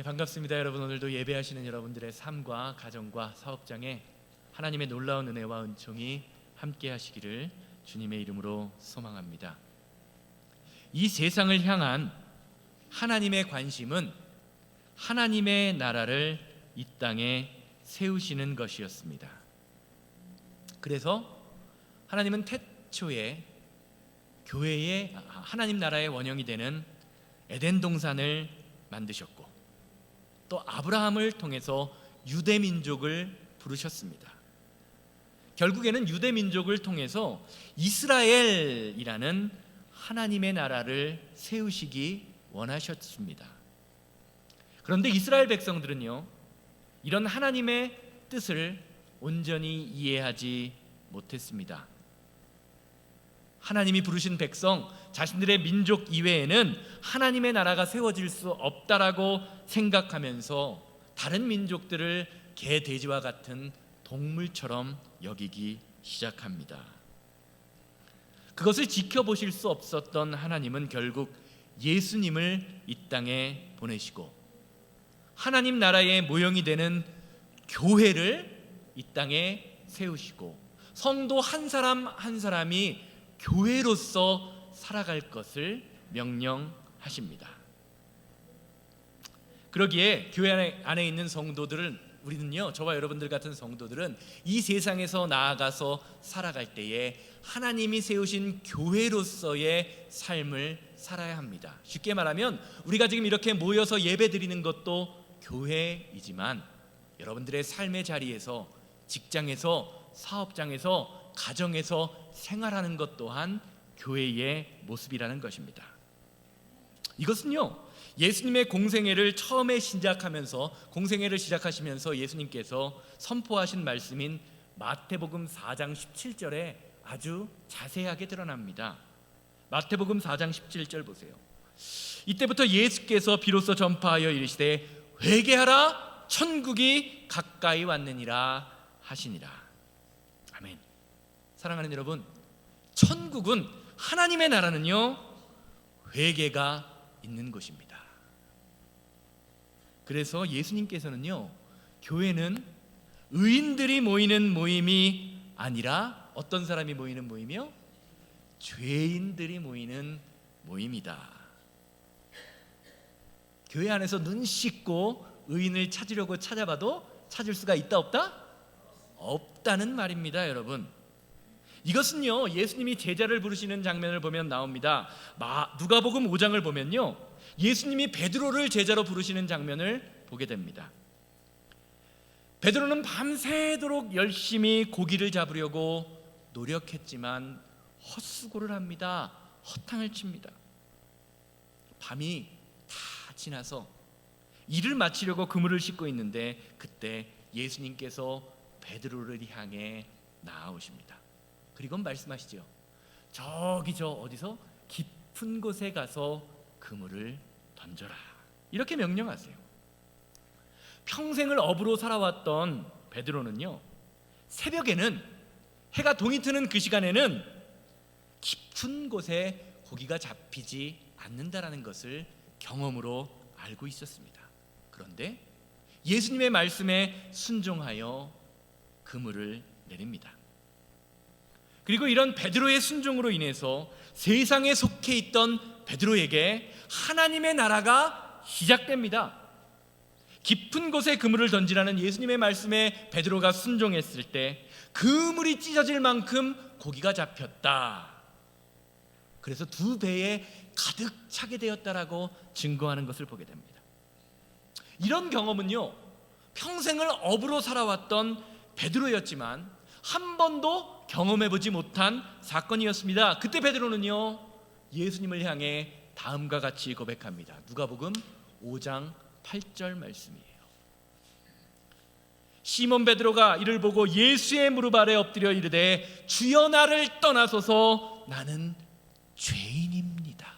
반갑습니다. 여러분, 오늘도 예배하시는 여러분들의 삶과 가정과 사업장에 하나님의 놀라운 은혜와 은총이 함께 하시기를 주님의 이름으로 소망합니다. 이 세상을 향한 하나님의 관심은 하나님의 나라를 이 땅에 세우시는 것이었습니다. 그래서 하나님은 태초에 교회의 하나님 나라의 원형이 되는 에덴 동산을 만드셨고, 또 아브라함을 통해서 유대 민족을 부르셨습니다. 결국에는 유대 민족을 통해서 이스라엘이라는 하나님의 나라를 세우시기 원하셨습니다. 그런데 이스라엘 백성들은요, 이런 하나님의 뜻을 온전히 이해하지 못했습니다. 하나님이 부르신 백성, 자신들의 민족 이외에는 하나님의 나라가 세워질 수 없다라고 생각하면서 다른 민족들을 개, 돼지와 같은 동물처럼 여기기 시작합니다. 그것을 지켜보실 수 없었던 하나님은 결국 예수님을 이 땅에 보내시고 하나님 나라의 모형이 되는 교회를 이 땅에 세우시고 성도 한 사람 한 사람이 교회로서 살아갈 것을 명령하십니다. 그러기에 교회 안에 있는 성도들은, 우리는요, 저와 여러분들 같은 성도들은 이 세상에서 나아가서 살아갈 때에 하나님이 세우신 교회로서의 삶을 살아야 합니다. 쉽게 말하면 우리가 지금 이렇게 모여서 예배 드리는 것도 교회이지만 여러분들의 삶의 자리에서, 직장에서, 사업장에서, 가정에서 생활하는 것 또한 교회의 모습이라는 것입니다. 이것은요, 예수님의 공생애를 처음에 공생애를 시작하시면서 예수님께서 선포하신 말씀인 마태복음 4장 17절에 아주 자세하게 드러납니다. 마태복음 4장 17절 보세요. 이때부터 예수께서 비로소 전파하여 이르시되 회개하라, 천국이 가까이 왔느니라 하시니라. 아멘. 사랑하는 여러분, 천국은, 하나님의 나라는요, 회개가 있는 곳입니다. 그래서 예수님께서는요, 교회는 의인들이 모이는 모임이 아니라 어떤 사람이 모이는 모임이요? 죄인들이 모이는 모임이다. 교회 안에서 눈 씻고 의인을 찾으려고 찾아봐도 찾을 수가 있다 없다? 없다는 말입니다, 여러분. 이것은요, 예수님이 제자를 부르시는 장면을 보면 나옵니다. 누가복음 5장을 보면요, 예수님이 베드로를 제자로 부르시는 장면을 보게 됩니다. 베드로는 밤새도록 열심히 고기를 잡으려고 노력했지만 헛수고를 합니다. 헛탕을 칩니다. 밤이 다 지나서 일을 마치려고 그물을 씻고 있는데 그때 예수님께서 베드로를 향해 나아오십니다. 그리고 말씀하시죠. 저기 어디서 깊은 곳에 가서 그물을 던져라, 이렇게 명령하세요. 평생을 어부로 살아왔던 베드로는요, 새벽에는, 해가 동이 트는 그 시간에는 깊은 곳에 고기가 잡히지 않는다라는 것을 경험으로 알고 있었습니다. 그런데 예수님의 말씀에 순종하여 그물을 내립니다. 그리고 이런 베드로의 순종으로 인해서 세상에 속해 있던 베드로에게 하나님의 나라가 시작됩니다. 깊은 곳에 그물을 던지라는 예수님의 말씀에 베드로가 순종했을 때 그물이 찢어질 만큼 고기가 잡혔다. 그래서 2배에 가득 차게 되었다라고 증거하는 것을 보게 됩니다. 이런 경험은요, 평생을 어부로 살아왔던 베드로였지만 한 번도 경험해보지 못한 사건이었습니다. 그때 베드로는요, 예수님을 향해 다음과 같이 고백합니다. 누가복음 5장 8절 말씀이에요. 시몬 베드로가 이를 보고 예수의 무릎 아래 엎드려 이르되 주여, 나를 떠나소서, 나는 죄인입니다.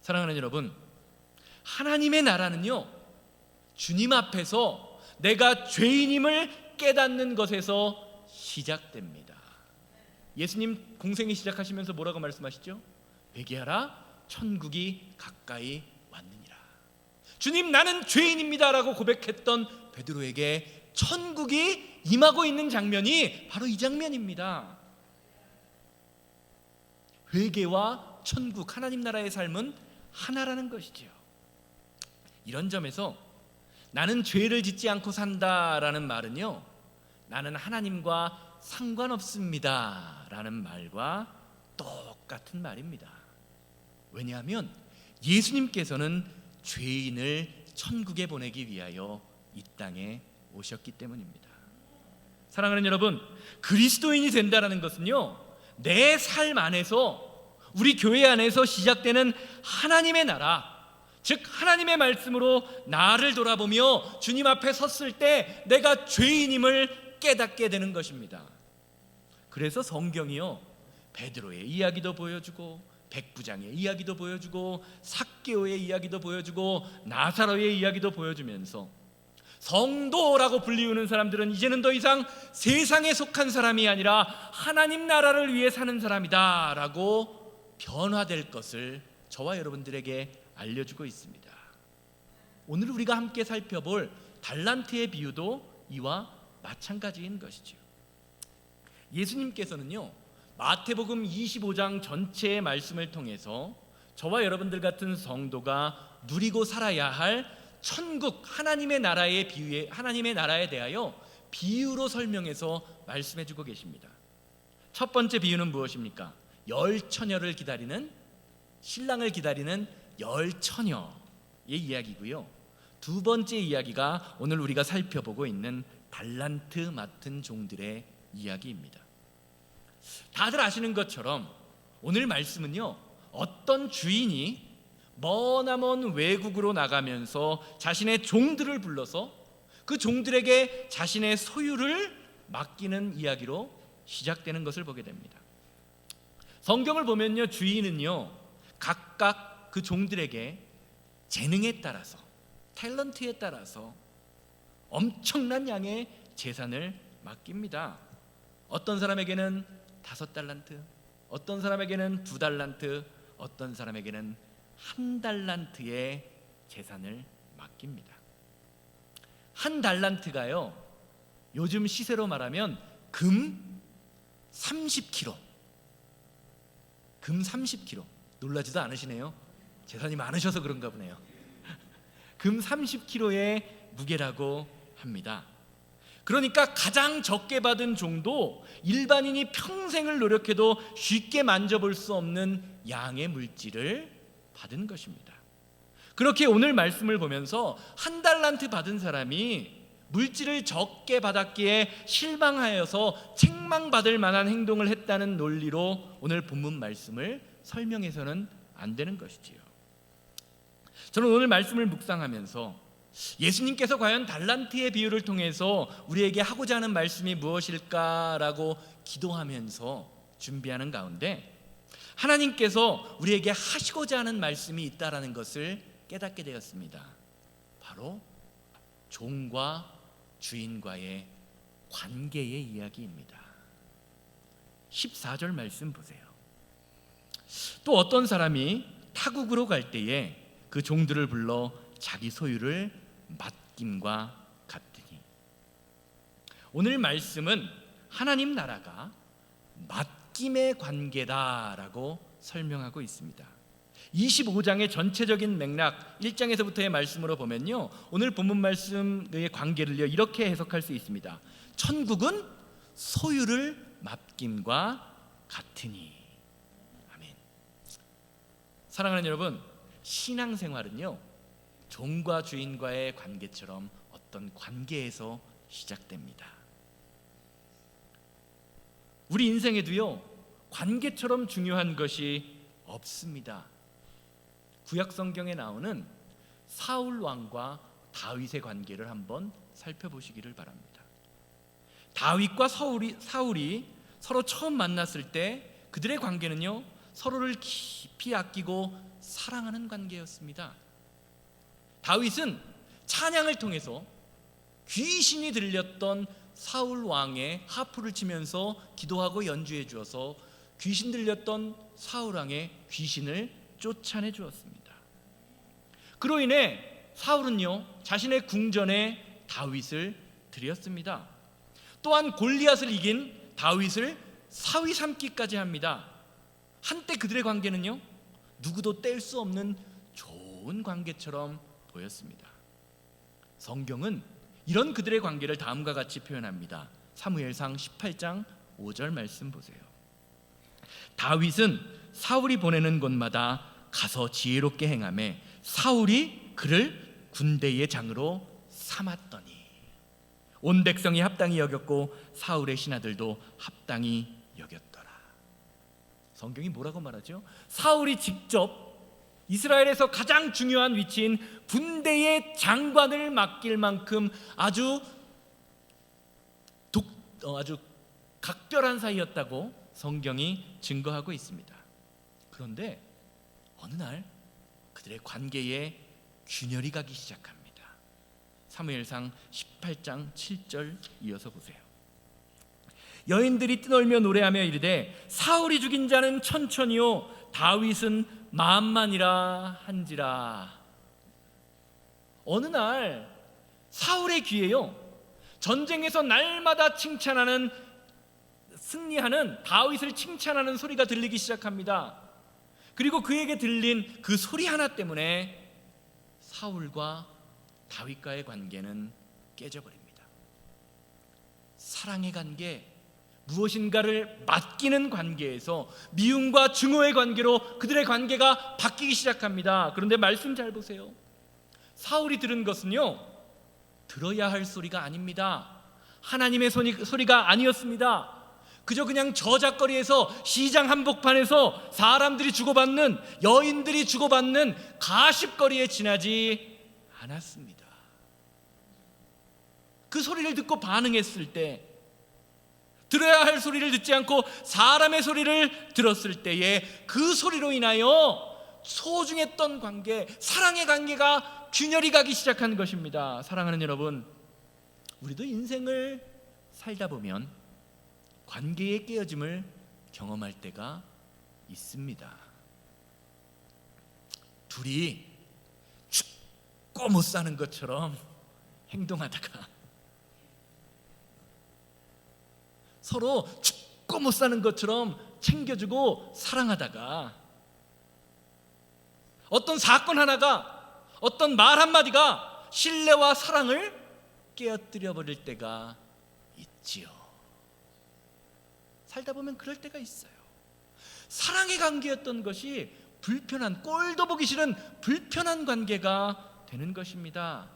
사랑하는 여러분, 하나님의 나라는요, 주님 앞에서 내가 죄인임을 깨닫는 것에서 시작됩니다. 예수님 공생이 시작하시면서 뭐라고 말씀하시죠? 회개하라, 천국이 가까이 왔느니라. 주님, 나는 죄인입니다 라고 고백했던 베드로에게 천국이 임하고 있는 장면이 바로 이 장면입니다. 회개와 천국, 하나님 나라의 삶은 하나라는 것이지요. 이런 점에서 나는 죄를 짓지 않고 산다라는 말은요, 나는 하나님과 상관없습니다 라는 말과 똑같은 말입니다. 왜냐하면 예수님께서는 죄인을 천국에 보내기 위하여 이 땅에 오셨기 때문입니다. 사랑하는 여러분, 그리스도인이 된다는 것은요, 내 삶 안에서, 우리 교회 안에서 시작되는 하나님의 나라, 즉 하나님의 말씀으로 나를 돌아보며 주님 앞에 섰을 때 내가 죄인임을 깨닫게 되는 것입니다. 그래서 성경이요, 베드로의 이야기도 보여주고 백부장의 이야기도 보여주고 삭개오의 이야기도 보여주고 나사로의 이야기도 보여주면서 성도라고 불리우는 사람들은 이제는 더 이상 세상에 속한 사람이 아니라 하나님 나라를 위해 사는 사람이다 라고 변화될 것을 저와 여러분들에게 알려주고 있습니다. 오늘 우리가 함께 살펴볼 달란트의 비유도 이와 마찬가지인 것이죠. 예수님께서는요, 마태복음 25장 전체의 말씀을 통해서 저와 여러분들 같은 성도가 누리고 살아야 할 천국, 하나님의 나라에 대하여 비유로 설명해서 말씀해주고 계십니다. 첫 번째 비유는 무엇입니까? 열처녀를 기다리는, 신랑을 기다리는 열처녀의 이야기고요. 두 번째 이야기가 오늘 우리가 살펴보고 있는 달란트 맡은 종들의 이야기입니다. 다들 아시는 것처럼 오늘 말씀은요, 어떤 주인이 머나먼 외국으로 나가면서 자신의 종들을 불러서 그 종들에게 자신의 소유를 맡기는 이야기로 시작되는 것을 보게 됩니다. 성경을 보면요, 주인은요, 각각 그 종들에게 재능에 따라서, 탤런트에 따라서 엄청난 양의 재산을 맡깁니다. 어떤 사람에게는 5달란트, 어떤 사람에게는 2달란트, 어떤 사람에게는 1달란트의 재산을 맡깁니다. 1달란트가요, 요즘 시세로 말하면 금 30kg. 금 30kg. 놀라지도 않으시네요. 재산이 많으셔서 그런가 보네요. 금 30kg의 무게라고 합니다. 그러니까 가장 적게 받은 종도 일반인이 평생을 노력해도 쉽게 만져볼 수 없는 양의 물질을 받은 것입니다. 그렇게 오늘 말씀을 보면서 1달란트 받은 사람이 물질을 적게 받았기에 실망하여서 책망받을 만한 행동을 했다는 논리로 오늘 본문 말씀을 설명해서는 안 되는 것이지요. 저는 오늘 말씀을 묵상하면서 예수님께서 과연 달란트의 비유를 통해서 우리에게 하고자 하는 말씀이 무엇일까라고 기도하면서 준비하는 가운데 하나님께서 우리에게 하시고자 하는 말씀이 있다라는 것을 깨닫게 되었습니다. 바로 종과 주인과의 관계의 이야기입니다. 14절 말씀 보세요. 또 어떤 사람이 타국으로 갈 때에 그 종들을 불러 자기 소유를 맡김과 같으니. 오늘 말씀은 하나님 나라가 맡김의 관계다라고 설명하고 있습니다. 25장의 전체적인 맥락 1장에서부터의 말씀으로 보면요, 오늘 본문 말씀의 관계를요 이렇게 해석할 수 있습니다. 천국은 소유를 맡김과 같으니. 아멘. 사랑하는 여러분, 신앙생활은요 종과 주인과의 관계처럼 어떤 관계에서 시작됩니다. 우리 인생에도요 관계처럼 중요한 것이 없습니다. 구약 성경에 나오는 사울 왕과 다윗의 관계를 한번 살펴보시기를 바랍니다. 다윗과 사울이 서로 처음 만났을 때 그들의 관계는요 서로를 깊이 아끼고 사랑하는 관계였습니다. 다윗은 찬양을 통해서 귀신이 들렸던 사울 왕의 하프를 치면서 기도하고 연주해 주어서 귀신 들렸던 사울 왕의 귀신을 쫓아내 주었습니다. 그로 인해 사울은요 자신의 궁전에 다윗을 들였습니다. 또한 골리앗을 이긴 다윗을 사위 삼기까지 합니다. 한때 그들의 관계는요 누구도 뗄 수 없는 좋은 관계처럼 보였습니다. 성경은 이런 그들의 관계를 다음과 같이 표현합니다. 사무엘상 18장 5절 말씀 보세요. 다윗은 사울이 보내는 곳마다 가서 지혜롭게 행하매 사울이 그를 군대의 장으로 삼았더니 온 백성이 합당히 여겼고 사울의 신하들도 합당히 여겼더라. 성경이 뭐라고 말하죠? 사울이 직접 이스라엘에서 가장 중요한 위치인 군대의 장관을 맡길 만큼 아주 각별한 사이였다고 성경이 증거하고 있습니다. 그런데 어느 날 그들의 관계에 균열이 가기 시작합니다. 사무엘상 18장 7절 이어서 보세요. 여인들이 뜨놀며 노래하며 이르되 사울이 죽인 자는 천천히요 다윗은 만만이라 한지라. 어느 날 사울의 귀에요 전쟁에서 날마다 칭찬하는 승리하는 다윗을 칭찬하는 소리가 들리기 시작합니다. 그리고 그에게 들린 그 소리 하나 때문에 사울과 다윗과의 관계는 깨져버립니다. 사랑의 관계, 무엇인가를 맡기는 관계에서 미움과 증오의 관계로 그들의 관계가 바뀌기 시작합니다. 그런데 말씀 잘 보세요. 사울이 들은 것은요 들어야 할 소리가 아닙니다. 하나님의 소리가 아니었습니다. 그저 그냥 저작거리에서 시장 한복판에서 사람들이 주고받는 여인들이 주고받는 가십거리에 지나지 않았습니다. 그 소리를 듣고 반응했을 때 들어야 할 소리를 듣지 않고 사람의 소리를 들었을 때에 그 소리로 인하여 소중했던 관계, 사랑의 관계가 균열이 가기 시작한 것입니다. 사랑하는 여러분, 우리도 인생을 살다 보면 관계의 깨어짐을 경험할 때가 있습니다. 둘이 죽고 못 사는 것처럼 행동하다가 서로 죽고 못 사는 것처럼 챙겨주고 사랑하다가 어떤 사건 하나가, 어떤 말 한마디가 신뢰와 사랑을 깨어뜨려 버릴 때가 있지요. 살다 보면 그럴 때가 있어요. 사랑의 관계였던 것이 불편한, 꼴도 보기 싫은 불편한 관계가 되는 것입니다.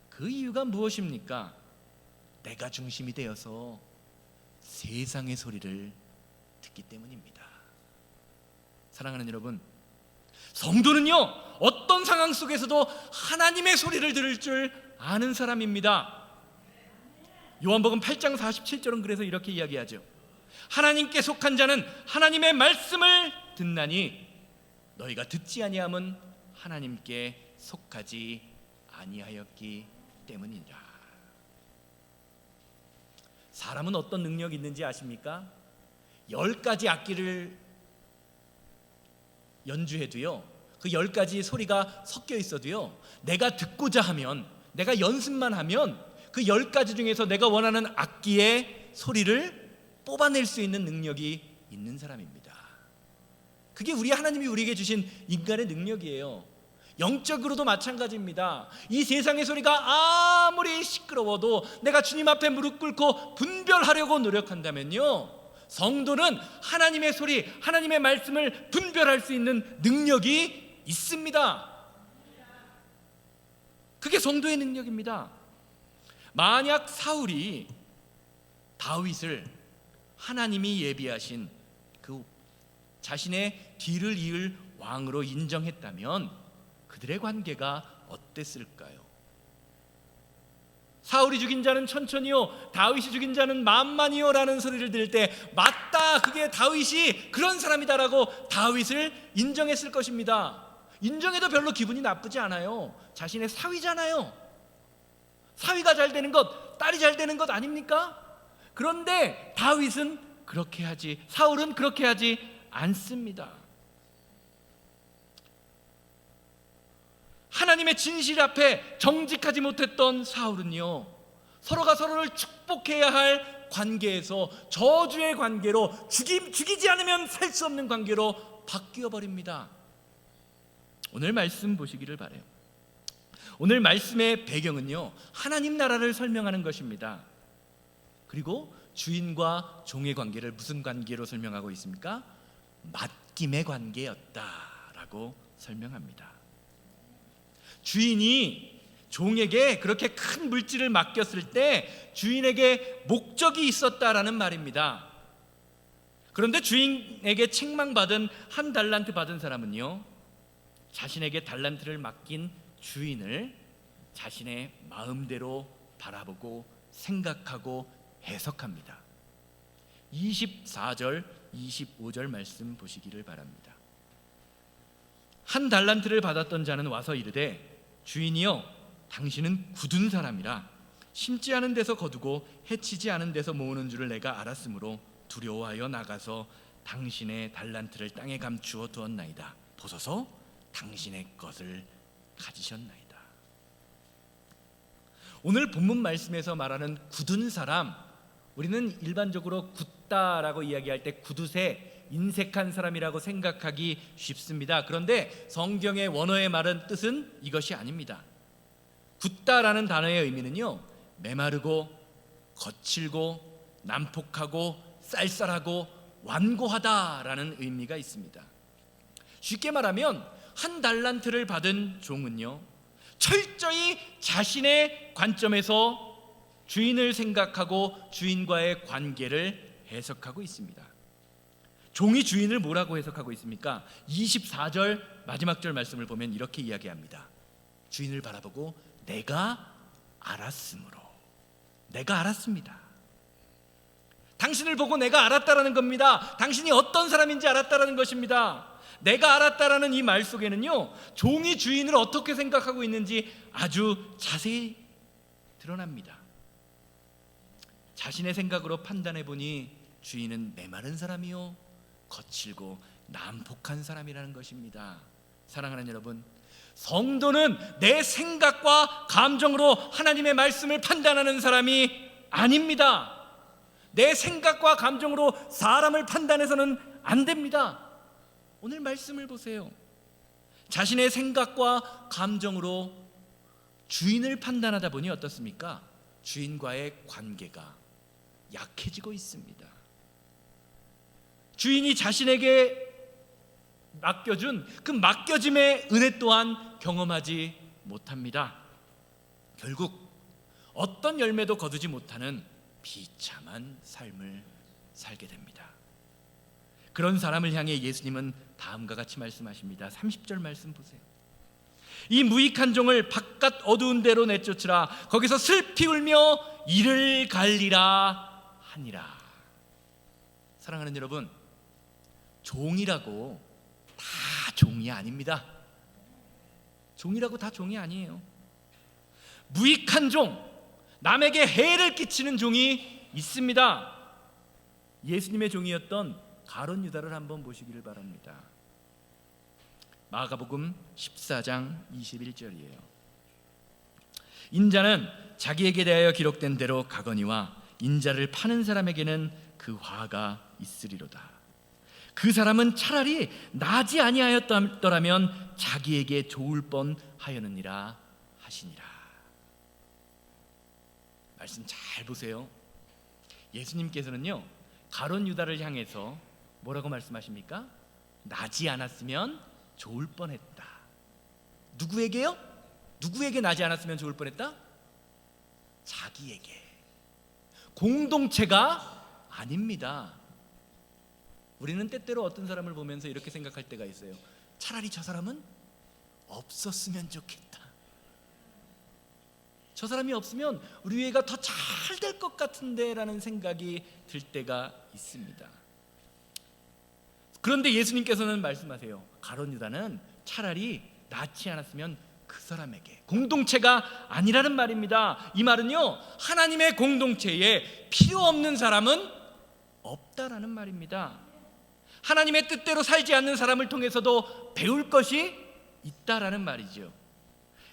그 이유가 무엇입니까? 내가 중심이 되어서 세상의 소리를 듣기 때문입니다. 사랑하는 여러분, 성도는요 어떤 상황 속에서도 하나님의 소리를 들을 줄 아는 사람입니다. 요한복음 8장 47절은 그래서 이렇게 이야기하죠. 하나님께 속한 자는 하나님의 말씀을 듣나니 너희가 듣지 아니함은 하나님께 속하지 아니하였기 때문이라. 사람은 어떤 능력이 있는지 아십니까? 10가지 악기를 연주해도요 그 10가지 소리가 섞여 있어도요 내가 듣고자 하면, 내가 연습만 하면 그 10가지 중에서 내가 원하는 악기의 소리를 뽑아낼 수 있는 능력이 있는 사람입니다. 그게 하나님이 우리에게 주신 인간의 능력이에요. 영적으로도 마찬가지입니다. 이 세상의 소리가 아무리 시끄러워도 내가 주님 앞에 무릎 꿇고 분별하려고 노력한다면요 성도는 하나님의 소리, 하나님의 말씀을 분별할 수 있는 능력이 있습니다. 그게 성도의 능력입니다. 만약 사울이 다윗을 하나님이 예비하신 그 자신의 뒤를 이을 왕으로 인정했다면 그들의 관계가 어땠을까요? 사울이 죽인 자는 천천히요 다윗이 죽인 자는 만만히요 라는 소리를 들을 때 맞다, 그게 다윗이 그런 사람이다라고 다윗을 인정했을 것입니다. 인정해도 별로 기분이 나쁘지 않아요. 자신의 사위잖아요. 사위가 잘 되는 것, 딸이 잘 되는 것 아닙니까? 그런데 다윗은 그렇게 하지, 사울은 그렇게 하지 않습니다. 하나님의 진실 앞에 정직하지 못했던 사울은요, 서로가 서로를 축복해야 할 관계에서 저주의 관계로, 죽이지 않으면 살 수 없는 관계로 바뀌어 버립니다. 오늘 말씀 보시기를 바라요. 오늘 말씀의 배경은요, 하나님 나라를 설명하는 것입니다. 그리고 주인과 종의 관계를 무슨 관계로 설명하고 있습니까? 맡김의 관계였다라고 설명합니다. 주인이 종에게 그렇게 큰 물질을 맡겼을 때 주인에게 목적이 있었다라는 말입니다. 그런데 주인에게 책망받은 한 달란트 받은 사람은요, 자신에게 달란트를 맡긴 주인을 자신의 마음대로 바라보고 생각하고 해석합니다. 24절 25절 말씀 보시기를 바랍니다. 한 달란트를 받았던 자는 와서 이르되, 주인이여, 당신은 굳은 사람이라 심지 않은 데서 거두고 해치지 않은 데서 모으는 줄을 내가 알았으므로 두려워하여 나가서 당신의 달란트를 땅에 감추어 두었나이다. 보소서, 당신의 것을 가지셨나이다. 오늘 본문 말씀에서 말하는 굳은 사람, 우리는 일반적으로 굳다라고 이야기할 때 굳으세, 인색한 사람이라고 생각하기 쉽습니다. 그런데 성경의 원어의 말은 뜻은 이것이 아닙니다. 굳다라는 단어의 의미는요, 메마르고 거칠고 난폭하고 쌀쌀하고 완고하다라는 의미가 있습니다. 쉽게 말하면 한 달란트를 받은 종은요, 철저히 자신의 관점에서 주인을 생각하고 주인과의 관계를 해석하고 있습니다. 종이 주인을 뭐라고 해석하고 있습니까? 24절 마지막 절 말씀을 보면 이렇게 이야기합니다. 주인을 바라보고 내가 알았으므로, 내가 알았습니다. 당신을 보고 내가 알았다라는 겁니다. 당신이 어떤 사람인지 알았다라는 것입니다. 내가 알았다라는 이 말 속에는요, 종이 주인을 어떻게 생각하고 있는지 아주 자세히 드러납니다. 자신의 생각으로 판단해 보니 주인은 메마른 사람이요, 거칠고 난폭한 사람이라는 것입니다. 사랑하는 여러분, 성도는 내 생각과 감정으로 하나님의 말씀을 판단하는 사람이 아닙니다. 내 생각과 감정으로 사람을 판단해서는 안 됩니다. 오늘 말씀을 보세요. 자신의 생각과 감정으로 주인을 판단하다 보니 어떻습니까? 주인과의 관계가 약해지고 있습니다. 주인이 자신에게 맡겨준 그 맡겨짐의 은혜 또한 경험하지 못합니다. 결국 어떤 열매도 거두지 못하는 비참한 삶을 살게 됩니다. 그런 사람을 향해 예수님은 다음과 같이 말씀하십니다. 30절 말씀 보세요. 이 무익한 종을 바깥 어두운 데로 내쫓으라. 거기서 슬피 울며 이를 갈리라 하니라. 사랑하는 여러분, 종이라고 다 종이 아닙니다. 종이라고 다 종이 아니에요. 무익한 종, 남에게 해를 끼치는 종이 있습니다. 예수님의 종이었던 가룟 유다를 한번 보시기를 바랍니다. 마가복음 14장 21절이에요. 인자는 자기에게 대하여 기록된 대로 가거니와 인자를 파는 사람에게는 그 화가 있으리로다. 그 사람은 차라리 나지 아니하였더라면 자기에게 좋을 뻔하였느니라 하시니라. 말씀 잘 보세요. 예수님께서는요, 가룟 유다를 향해서 뭐라고 말씀하십니까? 나지 않았으면 좋을 뻔했다. 누구에게요? 누구에게 나지 않았으면 좋을 뻔했다? 자기에게. 공동체가 아닙니다. 우리는 때때로 어떤 사람을 보면서 이렇게 생각할 때가 있어요. 차라리 저 사람은 없었으면 좋겠다. 저 사람이 없으면 우리 애가 더 잘 될 것 같은데 라는 생각이 들 때가 있습니다. 그런데 예수님께서는 말씀하세요. 가룟 유다는 차라리 낫지 않았으면 그 사람에게, 공동체가 아니라는 말입니다. 이 말은요, 하나님의 공동체에 필요 없는 사람은 없다라는 말입니다. 하나님의 뜻대로 살지 않는 사람을 통해서도 배울 것이 있다라는 말이죠.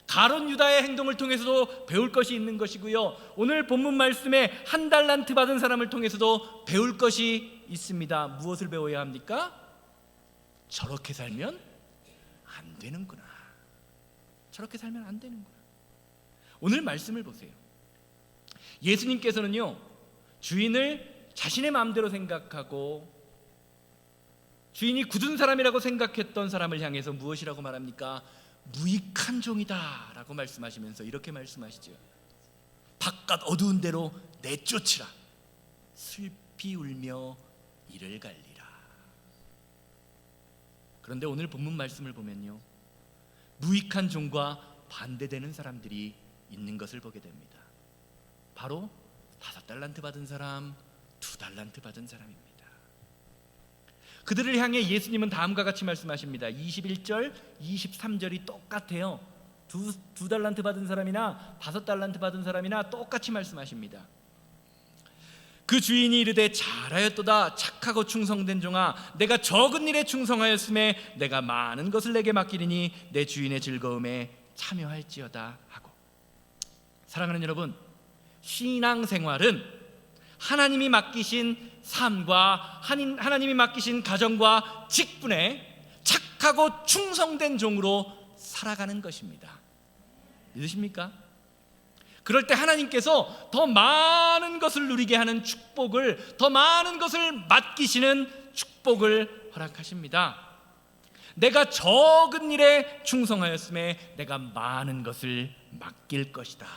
가룟 유다의 행동을 통해서도 배울 것이 있는 것이고요, 오늘 본문 말씀에 한 달란트 받은 사람을 통해서도 배울 것이 있습니다. 무엇을 배워야 합니까? 저렇게 살면 안 되는구나. 저렇게 살면 안 되는구나. 오늘 말씀을 보세요. 예수님께서는요, 주인을 자신의 마음대로 생각하고 주인이 굳은 사람이라고 생각했던 사람을 향해서 무엇이라고 말합니까? 무익한 종이다 라고 말씀하시면서 이렇게 말씀하시죠. 바깥 어두운 데로 내쫓으라. 슬피 울며 이를 갈리라. 그런데 오늘 본문 말씀을 보면요, 무익한 종과 반대되는 사람들이 있는 것을 보게 됩니다. 바로 5달란트 받은 사람, 2달란트 받은 사람입니다. 그들을 향해 예수님은 다음과 같이 말씀하십니다. 21절, 23절이 똑같아요. 두 달란트 받은 사람이나 5달란트 받은 사람이나 똑같이 말씀하십니다. 그 주인이 이르되 잘하였도다 착하고 충성된 종아, 내가 적은 일에 충성하였음에 내가 많은 것을 내게 맡기리니 내 주인의 즐거움에 참여할지어다 하고. 사랑하는 여러분, 신앙생활은 하나님이 맡기신 삶과 하나님이 맡기신 가정과 직분에 착하고 충성된 종으로 살아가는 것입니다. 믿으십니까? 그럴 때 하나님께서 더 많은 것을 누리게 하는 축복을, 더 많은 것을 맡기시는 축복을 허락하십니다. 내가 적은 일에 충성하였음에 내가 많은 것을 맡길 것이다.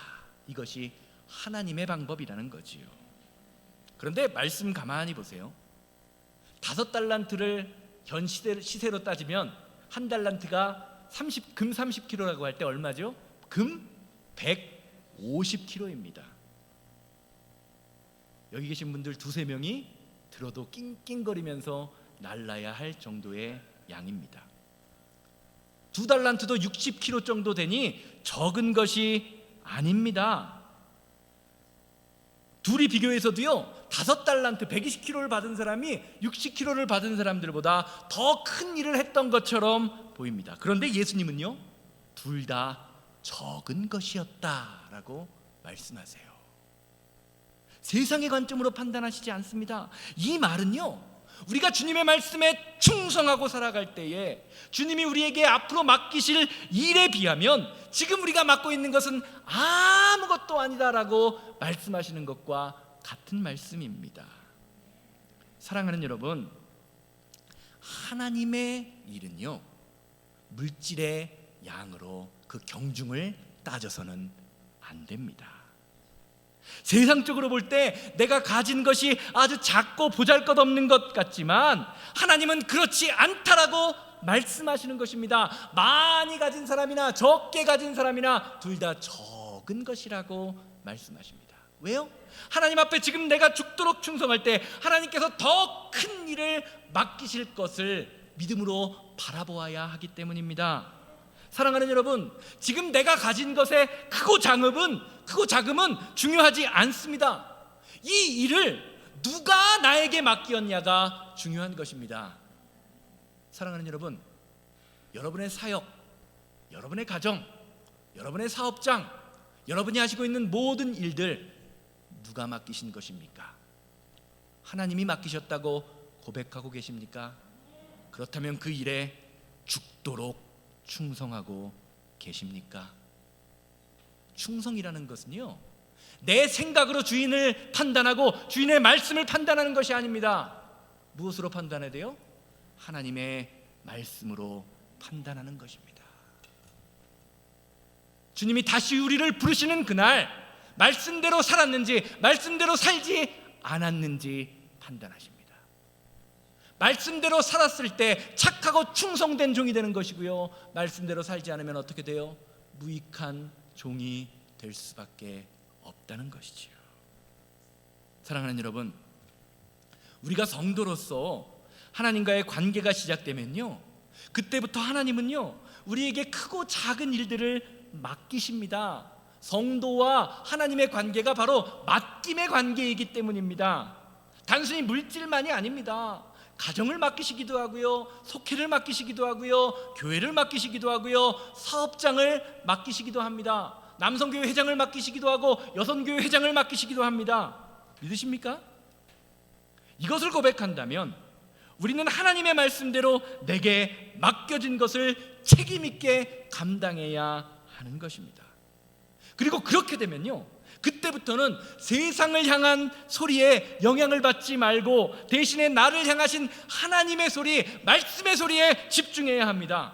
이것이 하나님의 방법이라는 거지요. 그런데 말씀 가만히 보세요. 5달란트를 현 시세로 따지면 한 달란트가 금 30kg라고 할 때 얼마죠? 금 150kg입니다. 여기 계신 분들 2-3명이 들어도 낑낑거리면서 날라야 할 정도의 양입니다. 2달란트도 60kg 정도 되니 적은 것이 아닙니다. 둘이 비교해서도요, 5달란트 120kg를 받은 사람이 60kg를 받은 사람들보다 더 큰 일을 했던 것처럼 보입니다. 그런데 예수님은요, 둘 다 적은 것이었다라고 말씀하세요. 세상의 관점으로 판단하시지 않습니다. 이 말은요, 우리가 주님의 말씀에 충성하고 살아갈 때에 주님이 우리에게 앞으로 맡기실 일에 비하면 지금 우리가 맡고 있는 것은 아무것도 아니다라고 말씀하시는 것과 같은 말씀입니다. 사랑하는 여러분, 하나님의 일은요, 물질의 양으로 그 경중을 따져서는 안 됩니다. 세상적으로 볼 때 내가 가진 것이 아주 작고 보잘것없는 것 같지만 하나님은 그렇지 않다라고 말씀하시는 것입니다. 많이 가진 사람이나 적게 가진 사람이나 둘 다 적은 것이라고 말씀하십니다. 왜요? 하나님 앞에 지금 내가 죽도록 충성할 때 하나님께서 더 큰 일을 맡기실 것을 믿음으로 바라보아야 하기 때문입니다. 사랑하는 여러분, 지금 내가 가진 것의 크고 작음은 중요하지 않습니다. 이 일을 누가 나에게 맡겼냐가 중요한 것입니다. 사랑하는 여러분, 여러분의 사역, 여러분의 가정, 여러분의 사업장, 여러분이 하시고 있는 모든 일들 누가 맡기신 것입니까? 하나님이 맡기셨다고 고백하고 계십니까? 그렇다면 그 일에 죽도록 충성하고 계십니까? 충성이라는 것은요, 내 생각으로 주인을 판단하고 주인의 말씀을 판단하는 것이 아닙니다. 무엇으로 판단해야 돼요? 하나님의 말씀으로 판단하는 것입니다. 주님이 다시 우리를 부르시는 그날 말씀대로 살았는지 말씀대로 살지 않았는지 판단하십니다. 말씀대로 살았을 때 착하고 충성된 종이 되는 것이고요, 말씀대로 살지 않으면 어떻게 돼요? 무익한 종이 될 수밖에 없다는 것이지요. 사랑하는 여러분, 우리가 성도로서 하나님과의 관계가 시작되면요, 그때부터 하나님은요, 우리에게 크고 작은 일들을 맡기십니다. 성도와 하나님의 관계가 바로 맡김의 관계이기 때문입니다. 단순히 물질만이 아닙니다. 가정을 맡기시기도 하고요, 속회를 맡기시기도 하고요, 교회를 맡기시기도 하고요, 사업장을 맡기시기도 합니다. 남성교회 회장을 맡기시기도 하고 여성교회 회장을 맡기시기도 합니다. 믿으십니까? 이것을 고백한다면 우리는 하나님의 말씀대로 내게 맡겨진 것을 책임 있게 감당해야 하는 것입니다. 그리고 그렇게 되면요, 그때부터는 세상을 향한 소리에 영향을 받지 말고 대신에 나를 향하신 하나님의 소리, 말씀의 소리에 집중해야 합니다.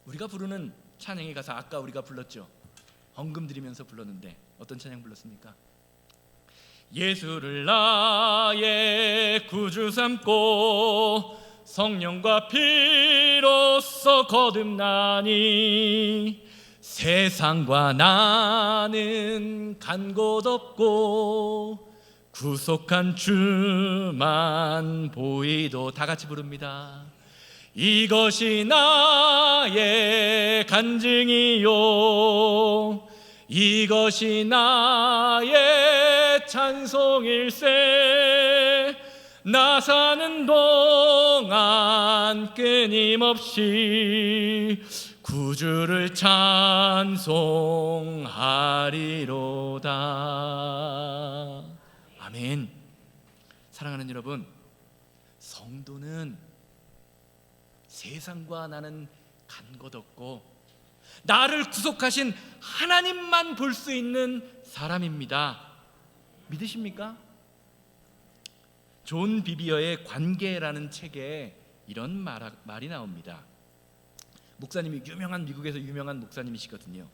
우리가 부르는 찬양의 가사, 아까 우리가 불렀죠. 헌금 드리면서 불렀는데 어떤 찬양 불렀습니까? 예수를 나의 구주 삼고 성령과 피로써 거듭나니 세상과 나는 간 곳 없고 구속한 주만 보이도. 다 같이 부릅니다. 이것이 나의 간증이요 이것이 나의 찬송일세. 나 사는 동안 끊임없이 구주를 찬송하리로다. 아멘. 사랑하는 여러분, 성도는 세상과 나는 간 곳 없고 나를 구속하신 하나님만 볼 수 있는 사람입니다. 믿으십니까? 존 비비어의 관계라는 책에 이런 말이 나옵니다. 목사님이 미국에서 유명한 목사님이시거든요.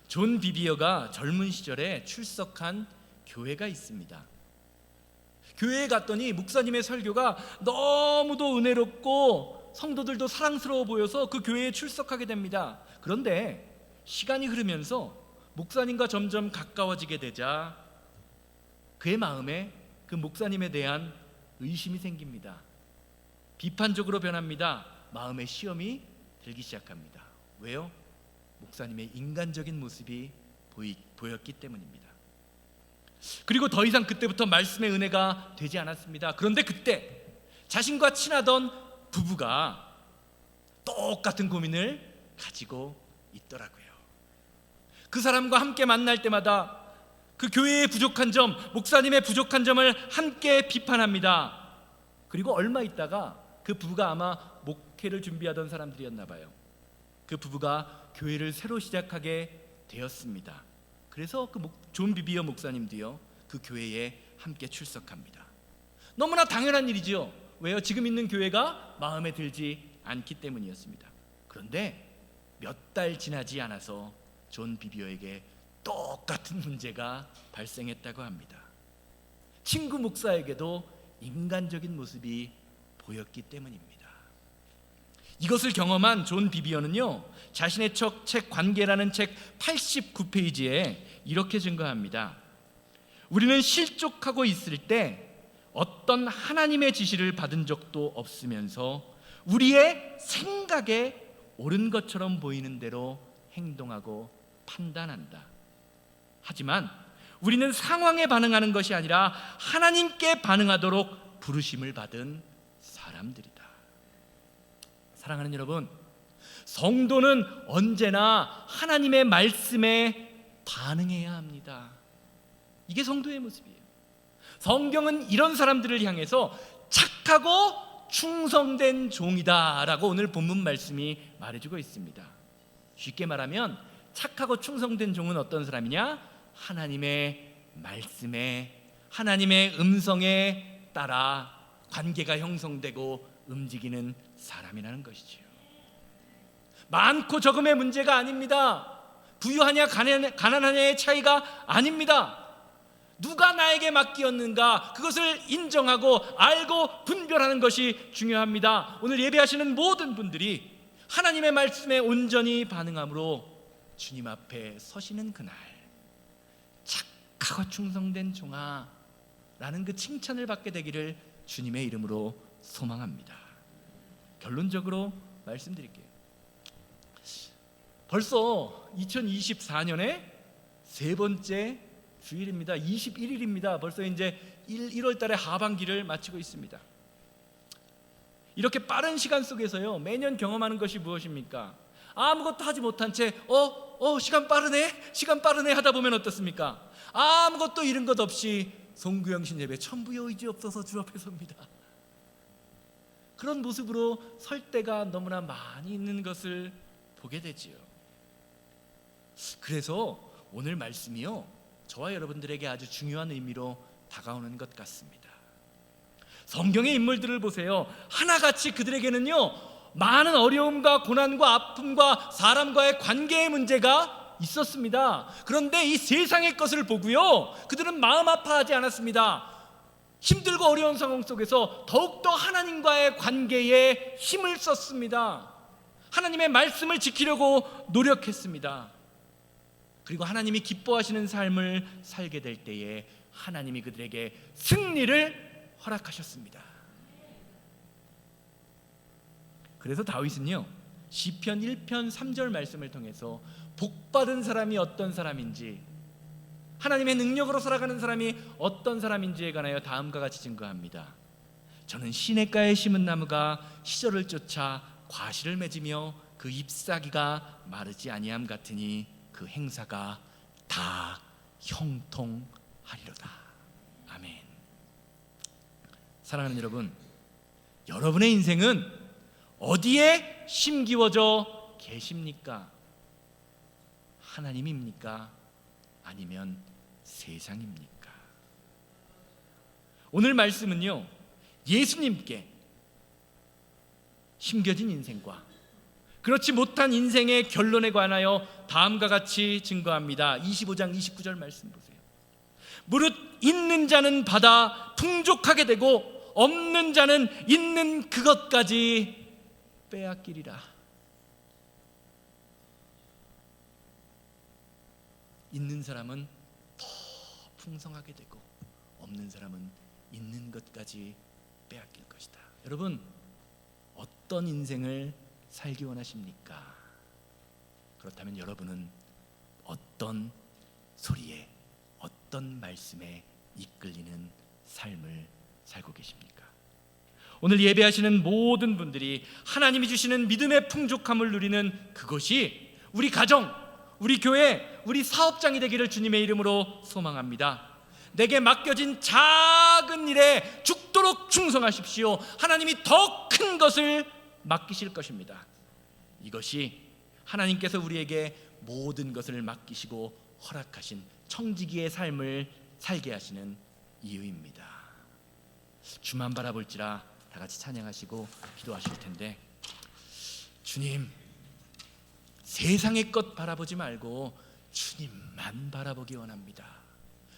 존 비비어가 젊은 시절에 출석한 교회가 있습니다. 교회에 갔더니 목사님의 설교가 너무도 은혜롭고 성도들도 사랑스러워 보여서 그 교회에 출석하게 됩니다. 그런데 시간이 흐르면서 목사님과 점점 가까워지게 되자 그의 마음에 그 목사님에 대한 의심이 생깁니다. 비판적으로 변합니다. 마음에 시험이 들기 시작합니다. 왜요? 목사님의 인간적인 모습이 보였기 때문입니다. 그리고 더 이상 그때부터 말씀의 은혜가 되지 않았습니다. 그런데 그때 자신과 친하던 부부가 똑같은 고민을 가지고 있더라고요. 그 사람과 함께 만날 때마다 그 교회의 부족한 점, 목사님의 부족한 점을 함께 비판합니다. 그리고 얼마 있다가 그 부부가 아마 목회를 준비하던 사람들이었나 봐요. 그 부부가 교회를 새로 시작하게 되었습니다. 그래서 그 존 비비어 목사님도요, 그 교회에 함께 출석합니다. 너무나 당연한 일이죠. 왜요? 지금 있는 교회가 마음에 들지 않기 때문이었습니다. 그런데 몇 달 지나지 않아서 존 비비어에게 똑같은 문제가 발생했다고 합니다. 친구 목사에게도 인간적인 모습이 보였기 때문입니다. 이것을 경험한 존 비비어는요, 자신의 책 관계라는 책 89페이지에 이렇게 증거합니다. 우리는 실족하고 있을 때 어떤 하나님의 지시를 받은 적도 없으면서 우리의 생각에 옳은 것처럼 보이는 대로 행동하고 판단한다. 하지만 우리는 상황에 반응하는 것이 아니라 하나님께 반응하도록 부르심을 받은 사람들이다. 사랑하는 여러분, 성도는 언제나 하나님의 말씀에 반응해야 합니다. 이게 성도의 모습이에요. 성경은 이런 사람들을 향해서 착하고 충성된 종이다 라고 오늘 본문 말씀이 말해주고 있습니다. 쉽게 말하면 착하고 충성된 종은 어떤 사람이냐? 하나님의 말씀에, 하나님의 음성에 따라 관계가 형성되고 움직이는 사람이라는 것이지요. 많고 적음의 문제가 아닙니다. 부유하냐 가난하냐의 차이가 아닙니다. 누가 나에게 맡기었는가, 그것을 인정하고 알고 분별하는 것이 중요합니다. 오늘 예배하시는 모든 분들이 하나님의 말씀에 온전히 반응함으로 주님 앞에 서시는 그날, 착하고 충성된 종아 라는 그 칭찬을 받게 되기를 주님의 이름으로 소망합니다. 결론적으로 말씀드릴게요. 벌써 2024년에 세 번째 주일입니다. 21일입니다. 벌써 이제 1월 달에 하반기를 마치고 있습니다. 이렇게 빠른 시간 속에서요, 매년 경험하는 것이 무엇입니까? 아무것도 하지 못한 채 시간 빠르네 하다 보면 어떻습니까? 아무것도 잃은 것 없이 송구영신 예배 천부의 의지 없어서 주 앞에 섭니다. 그런 모습으로 설 때가 너무나 많이 있는 것을 보게 되지요. 그래서 오늘 말씀이요, 저와 여러분들에게 아주 중요한 의미로 다가오는 것 같습니다. 성경의 인물들을 보세요. 하나같이 그들에게는요, 많은 어려움과 고난과 아픔과 사람과의 관계의 문제가 있었습니다. 그런데 이 세상의 것을 보고요, 그들은 마음 아파하지 않았습니다. 힘들고 어려운 상황 속에서 더욱더 하나님과의 관계에 힘을 썼습니다. 하나님의 말씀을 지키려고 노력했습니다. 그리고 하나님이 기뻐하시는 삶을 살게 될 때에 하나님이 그들에게 승리를 허락하셨습니다. 그래서 다윗은요, 시편 1편 3절 말씀을 통해서 복받은 사람이 어떤 사람인지, 하나님의 능력으로 살아가는 사람이 어떤 사람인지에 관하여 다음과 같이 증거합니다. 저는 시냇가에 심은 나무가 시절을 쫓아 과실을 맺으며 그 잎사귀가 마르지 아니함 같으니 그 행사가 다 형통하리로다. 아멘. 사랑하는 여러분, 여러분의 인생은 어디에 심기워져 계십니까? 하나님입니까? 아니면 세상입니까? 오늘 말씀은요, 예수님께 심겨진 인생과 그렇지 못한 인생의 결론에 관하여 다음과 같이 증거합니다. 25장 29절 말씀 보세요. 무릇 있는 자는 받아 풍족하게 되고 없는 자는 있는 그것까지 빼앗기리라. 있는 사람은 더 풍성하게 되고 없는 사람은 있는 것까지 빼앗길 것이다. 여러분, 어떤 인생을 살기 원하십니까? 그렇다면 여러분은 어떤 소리에, 어떤 말씀에 이끌리는 삶을 살고 계십니까? 오늘 예배하시는 모든 분들이 하나님이 주시는 믿음의 풍족함을 누리는 그것이 우리 가정, 우리 교회, 우리 사업장이 되기를 주님의 이름으로 소망합니다. 내게 맡겨진 작은 일에 죽도록 충성하십시오. 하나님이 더 큰 것을 맡기실 것입니다. 이것이 하나님께서 우리에게 모든 것을 맡기시고 허락하신 청지기의 삶을 살게 하시는 이유입니다. 주만 바라볼지라 다 같이 찬양하시고 기도하실 텐데, 주님, 세상의 것 바라보지 말고 주님만 바라보기 원합니다.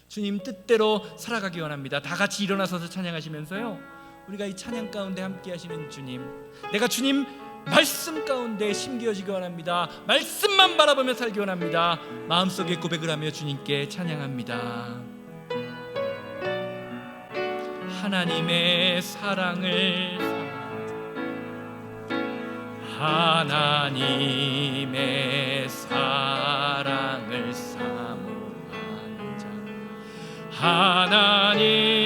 주님 뜻대로 살아가기 원합니다. 다 같이 일어나서서 찬양하시면서요, 우리가 이 찬양 가운데 함께 하시는 주님, 내가 주님 말씀 가운데 심겨지기 원합니다. 말씀만 바라보며 살기 원합니다. 마음속에 고백을 하며 주님께 찬양합니다. 하나님의 사랑을, 하나님의 사랑을 사모하는 자, 하나님의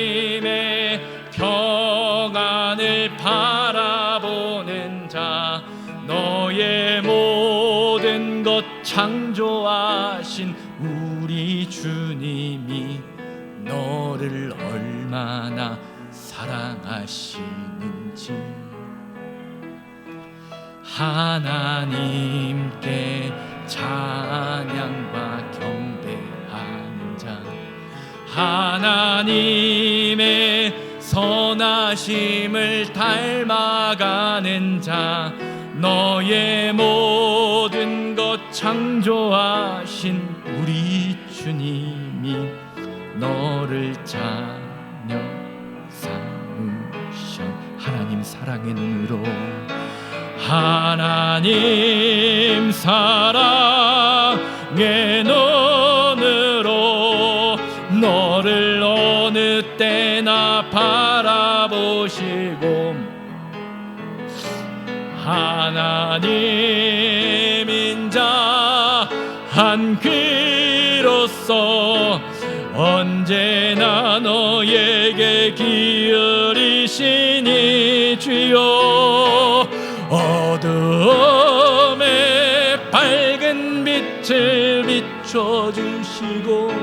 평안을 바라보는 자, 너의 모든 것 창조하신 우리 주님이 너를 얼마나 사랑하시는지, 하나님께 찬양과 경배하는 자, 하나님의 선하심을 닮아가는 자, 너의 모든 것 창조하신 우리 주님이 너를 자녀 삼으셔. 하나님 사랑의 눈으로, 하나님 사랑의 눈으로 너를 어느 때나 바라보시고, 하나님 인자 한 귀로서 언제나 너에게 기울이시니 주여 어두움에 밝은 빛을 비춰주시고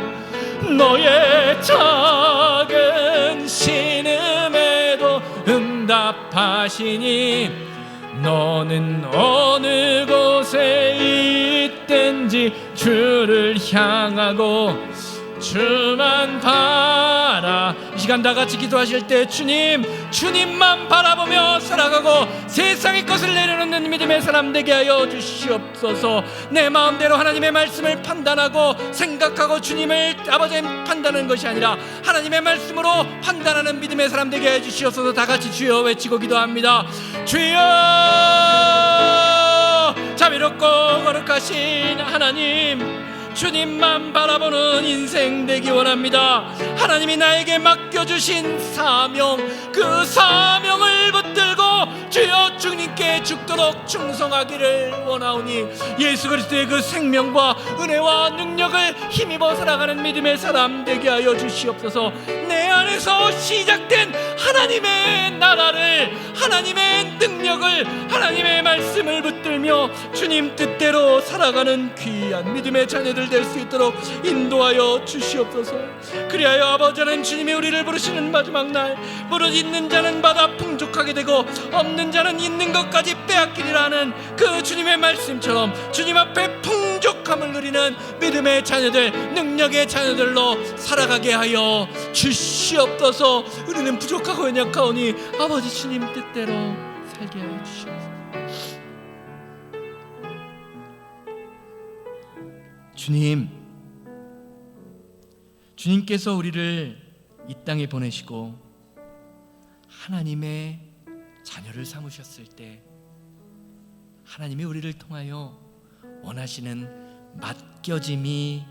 너의 작은 신음에도 응답하시니 너는 어느 곳에 있든지 주를 향하고 주만 바라. 이 시간 다 같이 기도하실 때 주님만 바라보며 살아가고 세상의 것을 내려놓는 믿음의 사람 되게 하여 주시옵소서. 내 마음대로 하나님의 말씀을 판단하고 생각하고 주님을 아버지 판단하는 것이 아니라 하나님의 말씀으로 판단하는 믿음의 사람 되게 해 주시옵소서. 다 같이 주여 외치고 기도합니다. 주여, 자비롭고 거룩하신 하나님, 주님만 바라보는 인생 되기 원합니다. 하나님이 나에게 맡겨주신 사명, 그 사명을 붙들고 주여 주님께 죽도록 충성하기를 원하오니 예수 그리스도의 그 생명과 은혜와 능력을 힘입어 살아가는 믿음의 사람 되게 하여 주시옵소서. 내 안에서 시작된 하나님의 나라를, 하나님의 능력을, 하나님의 말씀을 붙들며 주님 뜻대로 살아가는 귀한 믿음의 자녀들 될 수 있도록 인도하여 주시옵소서. 그리하여 아버지 하나님, 주님이 우리를 부르시는 마지막 날 무릇 있는 자는 받아 풍족하게 되고 없는 자는 있는 것까지 빼앗기리라는 그 주님의 말씀처럼 주님 앞에 풍족함을 누리는 믿음의 자녀들, 능력의 자녀들로 살아가게 하여 주시옵소서. 우리는 부족하고 연약하오니 아버지 주님 뜻대로 살게 하여 주시옵소서. 주님께서 우리를 이 땅에 보내시고 하나님의 자녀를 삼으셨을 때 하나님이 우리를 통하여 원하시는 맡겨짐이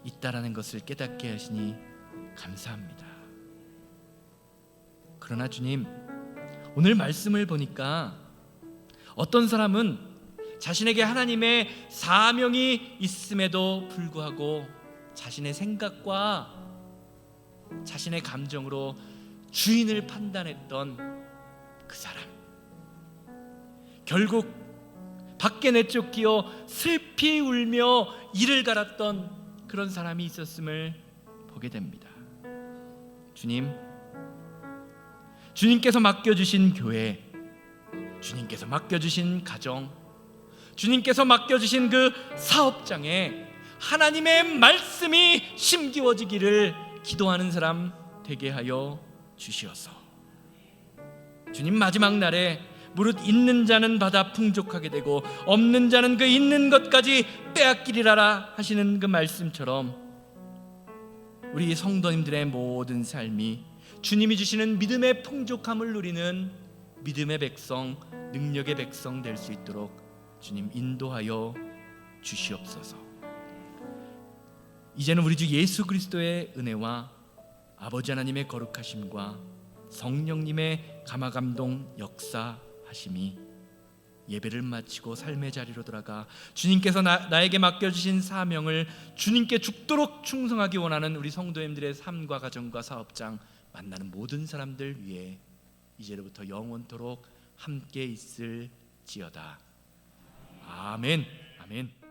있다라는 것을 깨닫게 하시니 감사합니다. 그러나 주님, 오늘 말씀을 보니까 어떤 사람은 자신에게 하나님의 사명이 있음에도 불구하고 자신의 생각과 자신의 감정으로 주인을 판단했던 그 사람, 결국 밖에 내쫓기어 슬피 울며 이를 갈았던 그런 사람이 있었음을 보게 됩니다. 주님께서 맡겨주신 교회, 주님께서 맡겨주신 가정, 주님께서 맡겨주신 그 사업장에 하나님의 말씀이 심기워지기를 기도하는 사람 되게 하여 주시옵소서. 주님, 마지막 날에 무릇 있는 자는 받아 풍족하게 되고 없는 자는 그 있는 것까지 빼앗기리라 하시는 그 말씀처럼 우리 성도님들의 모든 삶이 주님이 주시는 믿음의 풍족함을 누리는 믿음의 백성, 능력의 백성 될 수 있도록 주님 인도하여 주시옵소서. 이제는 우리 주 예수 그리스도의 은혜와 아버지 하나님의 거룩하심과 성령님의 감화감동 역사하심이 예배를 마치고 삶의 자리로 돌아가 주님께서 나에게 맡겨주신 사명을 주님께 죽도록 충성하기 원하는 우리 성도님들의 삶과 가정과 사업장 만나는 모든 사람들 위해 이제로부터 영원토록 함께 있을지어다. 아멘. 아멘.